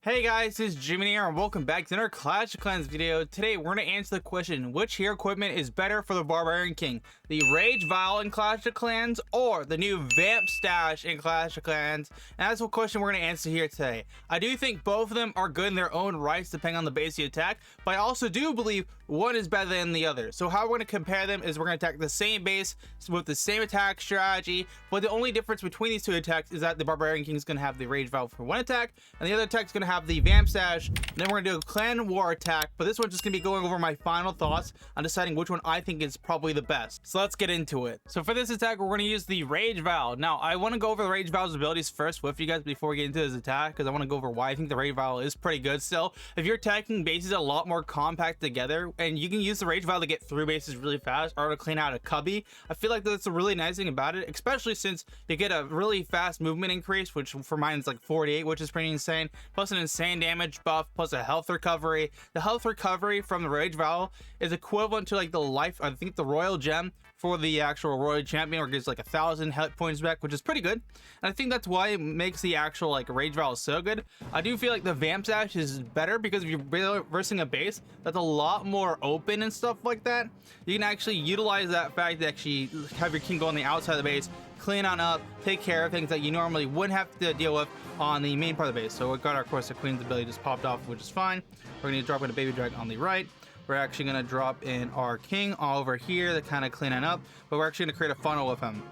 Hey guys, this is GMAN here and welcome back to another Clash of Clans video. Today we're going to answer the question, which hero equipment is better for the Barbarian King? The Rage Vial in Clash of Clans or the new Vampstash in Clash of Clans? And that's the question we're going to answer here today. I do think both of them are good in their own rights depending on the base you attack, but I also do believe one is better than the other. So how we're going to compare them is we're going to attack the same base with the same attack strategy, but the only difference between these two attacks is that the Barbarian King is going to have the Rage Vial for one attack and the other attack is going to have the Vampstash. And then we're going to do a clan war attack, but this one's just going to be going over my final thoughts on deciding which one I think is probably the best. So let's get into it. So for this attack, we're going to use the Rage Vial. Now, I want to go over the Rage Vial's abilities first with you guys before we get into this attack, because I want to go over why I think the Rage Vial is pretty good still. If you're attacking bases a lot more compact together, and you can use the Rage Vial to get through bases really fast or to clean out a cubby, I feel like that's a really nice thing about it, especially since you get a really fast movement increase, which for mine is like 48, which is pretty insane, plus an insane damage buff, plus a health recovery. The health recovery from the Rage Vial is equivalent to like the life, I think the Royal Gem for the actual Royal Champion, where it gives like 1,000 health points back, which is pretty good. And I think that's why it makes the actual like Rage Vial so good. I do feel like the Vampstash is better because if you're versing a base that's a lot more open and stuff like that, you can actually utilize that fact to actually have your king go on the outside of the base, clean on up, take care of things that you normally wouldn't have to deal with on the main part of the base. So we got our, of course, the Queen's ability just popped off, which is fine. We're going to drop in a Baby Dragon on the right. We're actually going to drop in our king all over here to kind of clean it up, but we're actually going to create a funnel with him.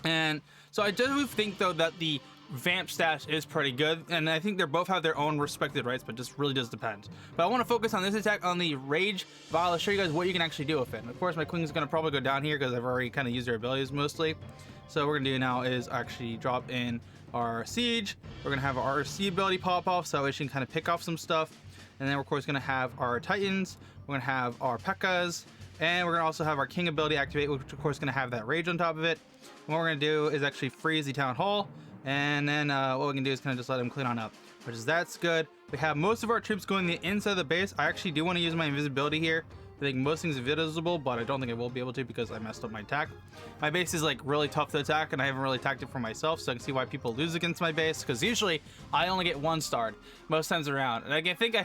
And so I do think, though, that the Vampstash is pretty good, and I think they both have their own respected rights, but just really does depend. But I want to focus on this attack on the Rage Vial to show you guys what you can actually do with it. And of course, my queen is going to probably go down here because I've already kind of used their abilities mostly. So what we're going to do now is actually drop in our Siege. We're going to have our RC ability pop off so we can kind of pick off some stuff. And then we're of course going to have our Titans. We're going to have our P.E.K.K.A.s. And we're going to also have our King ability activate, which of course is going to have that Rage on top of it. And what we're going to do is actually freeze the Town Hall. And then what we can do is kind of just let him clean on up, which is that's good. We have most of our troops going the inside of the base. I actually do want to use my invisibility here. I think most things are invisible, but I don't think I will be able to because I messed up my attack. My base is like really tough to attack, and I haven't really attacked it for myself, so I can see why people lose against my base. Because usually I only get one starred most times around, and I think I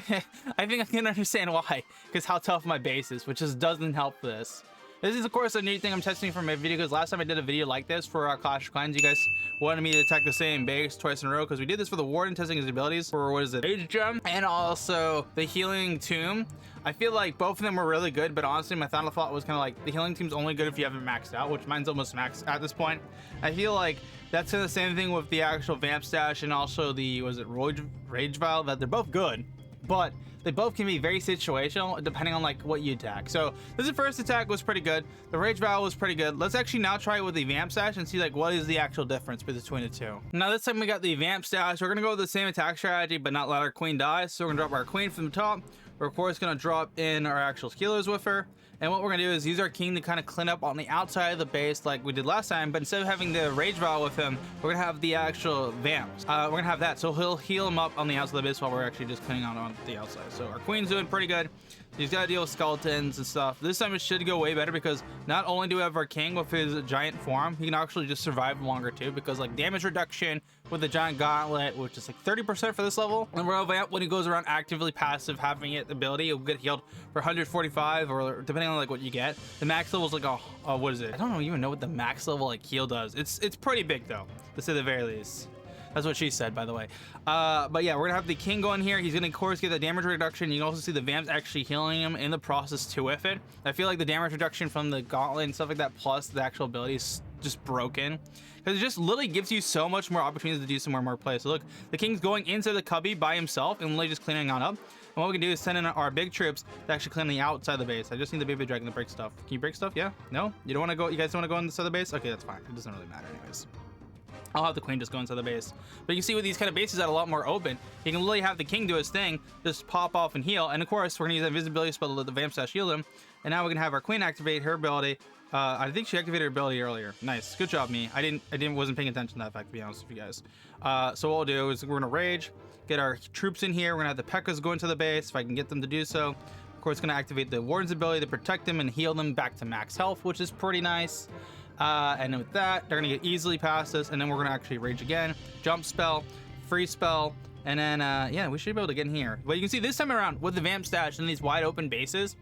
can understand why, because how tough my base is, which just doesn't help this. This is, of course, a new thing I'm testing for my video, because last time I did a video like this for our Clash of Clans, you guys wanted me to attack the same base twice in a row, because we did this for the Warden testing his abilities for, what is it, Age Gem, and also the Healing Tomb. I feel like both of them were really good, but honestly, my final thought was kind of like the Healing Tomb's only good if you haven't maxed out, which mine's almost maxed at this point. I feel like that's the same thing with the actual Vampstash and also the, was it Rage Vial, that they're both good, but they both can be very situational depending on like what you attack. So this first attack was pretty good. The Rage Vial was pretty good. Let's actually now try it with the Vampstash and see like what is the actual difference between the two. Now this time we got the Vampstash. We're gonna go with the same attack strategy but not let our queen die. So we're gonna drop our queen from the top. We're of course gonna drop in our actual healers with her. And what we're gonna do is use our king to kind of clean up on the outside of the base like we did last time, but instead of having the Rage Vial with him, we're gonna have the actual Vamps. We're gonna have that, so he'll heal him up on the outside of the base while we're actually just cleaning out on the outside. So our queen's doing pretty good. He's got to deal with skeletons and stuff. This time it should go way better because not only do we have our king with his giant form, he can actually just survive longer too, because like damage reduction with the giant gauntlet, which is like 30% for this level. And Royal Vamp, when he goes around actively passive having it ability, he'll get healed for 145 or depending on like what you get. The max level is like what is it? I don't even know what the max level like heal does. It's pretty big though, to say the very least. That's what she said, by the way. But yeah, we're gonna have the king go in here. He's gonna, of course, get that damage reduction. You can also see the Vamps actually healing him in the process too with it. I feel like the damage reduction from the gauntlet and stuff like that, plus the actual ability, is just broken. Because it just literally gives you so much more opportunities to do some more play. So look, the king's going into the cubby by himself and literally just cleaning on up. And what we can do is send in our big troops to actually clean the outside of the base. I just need the Baby Dragon to break stuff. Can you break stuff? Yeah? No? You don't want to go? You guys don't want to go inside the base? Okay, that's fine. It doesn't really matter anyways. I'll have the queen just go inside the base. But you can see with these kind of bases that are a lot more open, you can literally have the king do his thing, just pop off and heal. And of course, we're gonna use that invisibility spell to let the Vampstash heal him. And now we're gonna have our queen activate her ability. I think she activated her ability earlier. Nice, good job, me. I wasn't paying attention to that fact, to be honest with you guys. So what we'll do is we're gonna rage, get our troops in here. We're gonna have the P.E.K.K.A.s go into the base if I can get them to do so. Of course, gonna activate the Warden's ability to protect them and heal them back to max health, which is pretty nice. And with that, they're gonna get easily past us, and then we're gonna actually rage again, jump spell, free spell, And then, yeah, we should be able to get in here. But you can see this time around with the Vampstash and these wide open bases,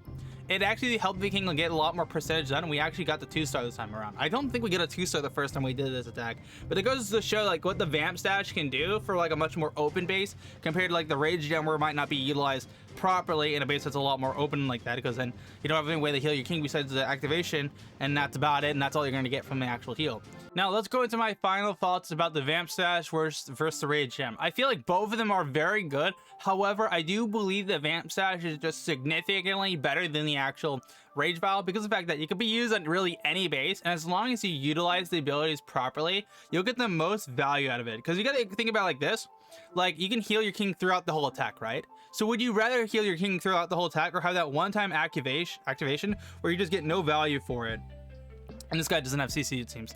it actually helped the king get a lot more percentage done, and we actually got the 2-star this time around. I don't think we get a 2-star the first time we did this attack, but it goes to show like what the Vampstash can do for like a much more open base compared to like the Rage Gem, where it might not be utilized properly in a base that's a lot more open like that, because then you don't have any way to heal your king besides the activation, and that's about it, and that's all you're going to get from the actual heal. Now let's go into my final thoughts about the Vampstash versus the Rage Gem. I feel like both of them are very good. However, I do believe the Vampstash is just significantly better than the actual Rage Vial, because of the fact that you could be used on really any base, and as long as you utilize the abilities properly, you'll get the most value out of it. Because you got to think about it like this. Like, you can heal your king throughout the whole attack, right? So would you rather heal your king throughout the whole attack, or have that one-time activation where you just get no value for it? And this guy doesn't have CC, it seems.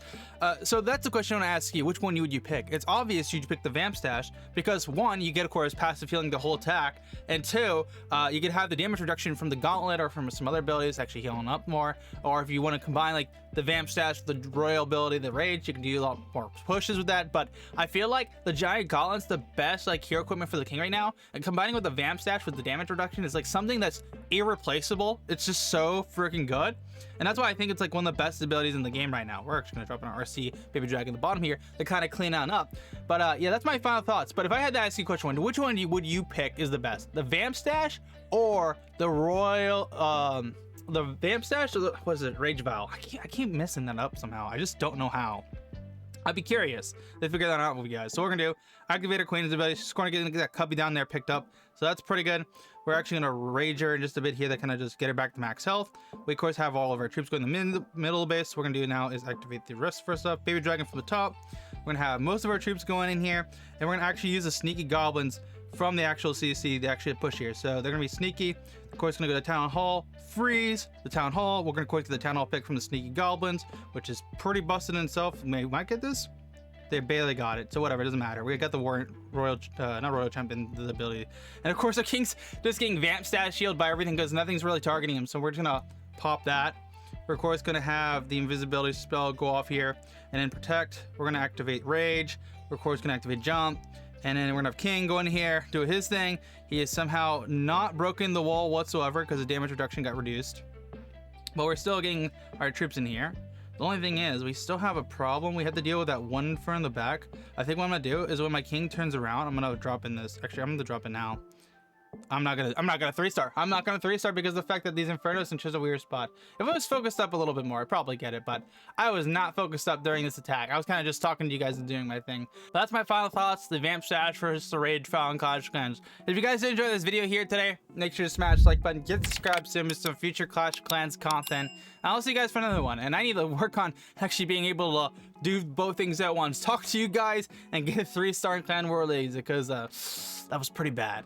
So that's the question I want to ask you. Which one would you pick? It's obvious you'd pick the Vampstash because, one, you get, of course, passive healing the whole attack, and two, you could have the damage reduction from the Gauntlet or from some other abilities actually healing up more. Or if you want to combine like the Vampstash with the Royal ability, the Rage, you can do a lot more pushes with that. But I feel like the Giant Gauntlet's the best like hero equipment for the king right now, and combining with the Vampstash with the damage reduction is like something that's irreplaceable. It's just so freaking good. And that's why I think it's like one of the best abilities in the game right now. We're actually going to drop an RC Baby Dragon at the bottom here to kind of clean on up. But yeah, that's my final thoughts. But if I had to ask you a question, which one would you pick is the best? The Vampstash or the Royal, the Vampstash, or the, what is it, Rage Vial? I keep messing that up somehow. I just don't know how. I'd be curious to figure that out with you guys. So what we're going to do, activate our Queen's ability. She's going to get that cubby down there picked up. So that's pretty good. We're actually going to rage her in just a bit here, that kind of just get her back to max health. We, of course, have all of our troops going in the middle of the base. So what we're going to do now is activate the rest first up. Baby Dragon from the top. We're going to have most of our troops going in here. And we're going to actually use the sneaky goblins from the actual CC, the actual push here. So they're going to be sneaky. Of course, going to go to Town Hall, freeze the Town Hall. We're going to quick to the Town Hall pick from the sneaky goblins, which is pretty busted in itself. We might get this. They barely got it, so whatever, it doesn't matter. We got the not Royal Champion, the ability. And of course, our king's just getting Vampstash shield by everything because nothing's really targeting him, so we're just gonna pop that. We're of course gonna have the invisibility spell go off here, and then protect. We're gonna activate Rage. We're of course gonna activate Jump, and then we're gonna have King go in here, do his thing. He is somehow not broken the wall whatsoever because the damage reduction got reduced. But we're still getting our troops in here. The only thing is, we still have a problem. We have to deal with that one inferno in the back. I think what I'm gonna do is when my king turns around, I'm gonna drop in this. Actually, I'm gonna drop it now. I'm not gonna 3-star. I'm not gonna 3-star because of the fact that these infernos and chose a weird spot. If I was focused up a little bit more, I'd probably get it, but I was not focused up during this attack. I was kind of just talking to you guys and doing my thing. But that's my final thoughts, the Vampstash versus the Rage Vial and Clash of Clans. If you guys did enjoy this video here today, make sure to smash the like button, get subscribed soon for some future Clash of Clans content. And I'll see you guys for another one. And I need to work on actually being able to do both things at once. Talk to you guys and get a 3-star in Clan War Leagues, because that was pretty bad.